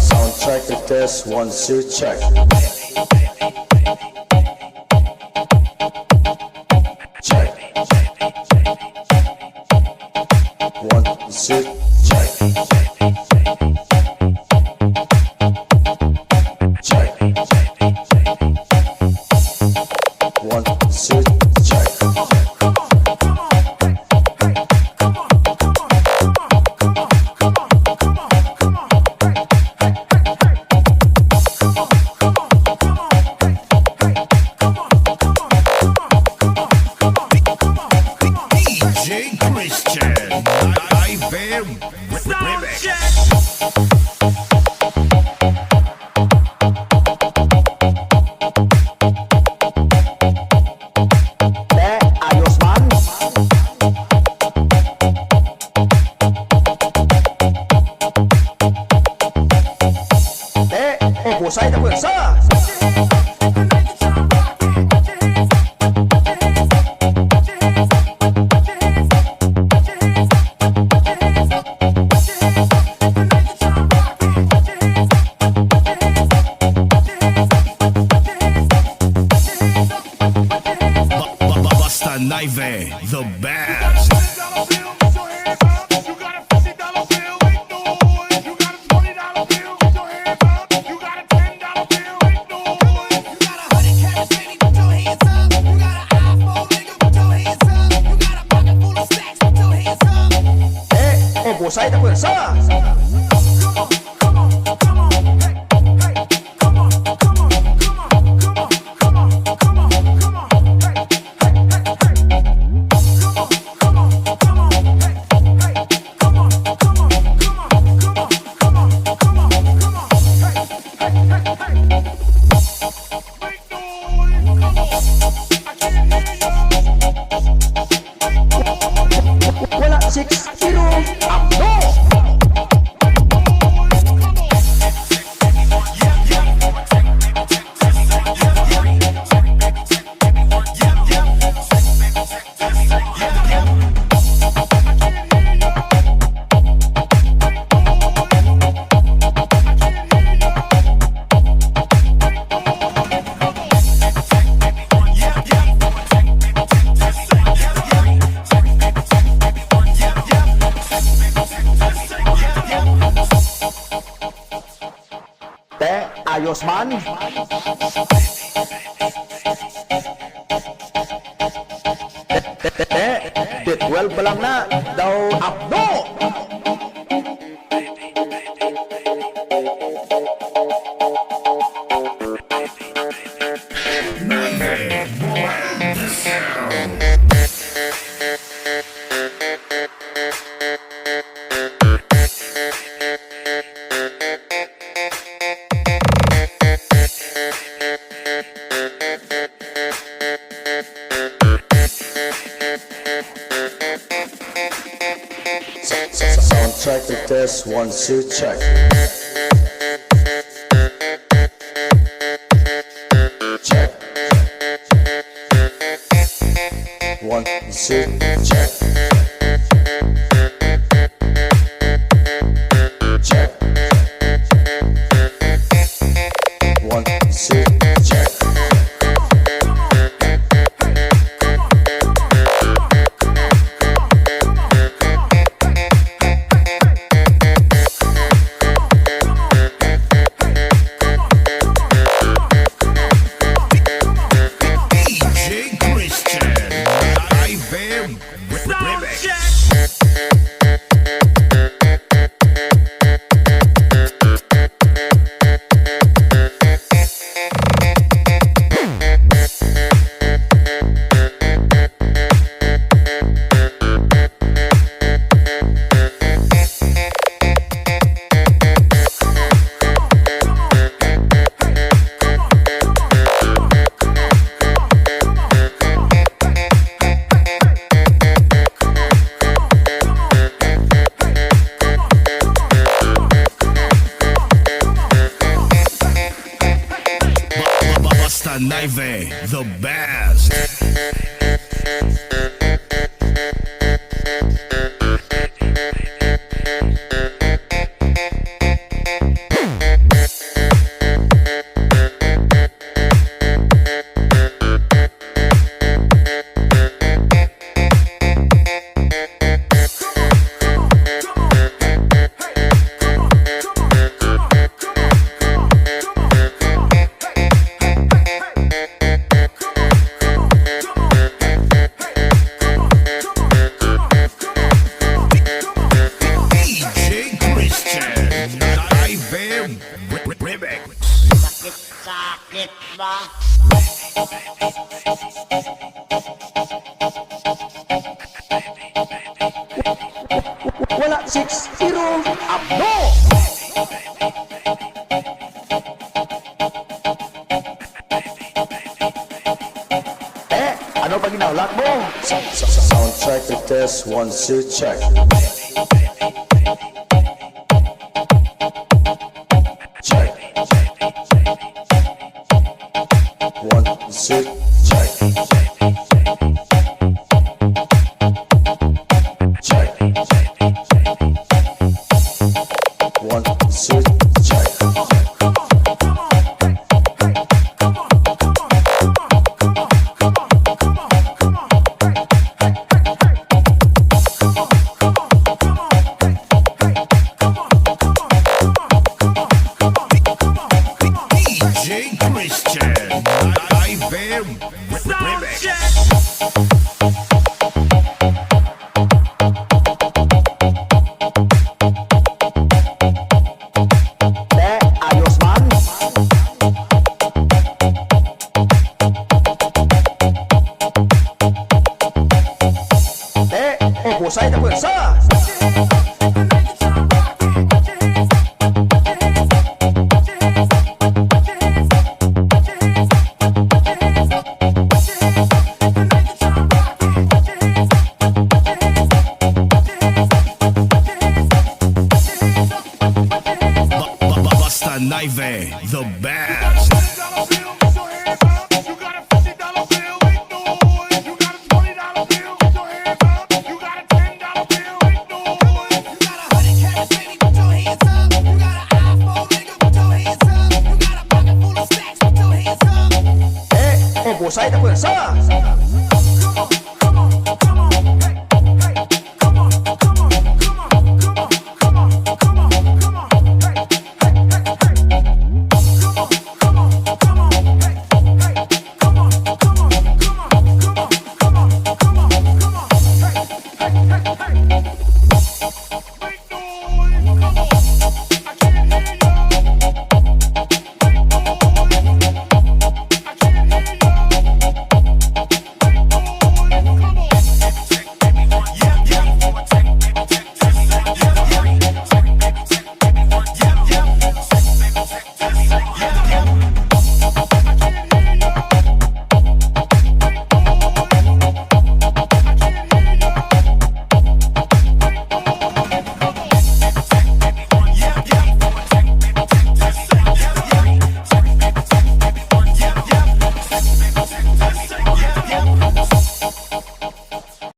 Soundtrack the test, 1, 2, check. Check. 1, 2, check. Check. 1, 2, check. Pusay na pwersa. Basta Naive, the best. Pusay na pwersa. Wala 6-0 Abdo. Ayos man. D12 pa lang na daw Abdo. Soundtrack the test, 1, 2, check. Check. 1, 2, check. Check. 1, 2, check. DJ Christian, live and Basta 9, the best. Sakit ba? Wala 6-0 Abdo. Ano pa ginawlak mo? Sound check the test, 1, 2, check. Check. 1, 2, check. Check. 1, 2, check. Ayos man. Pusay na pwersa. Basta 9, the best. Pusay na pwersa.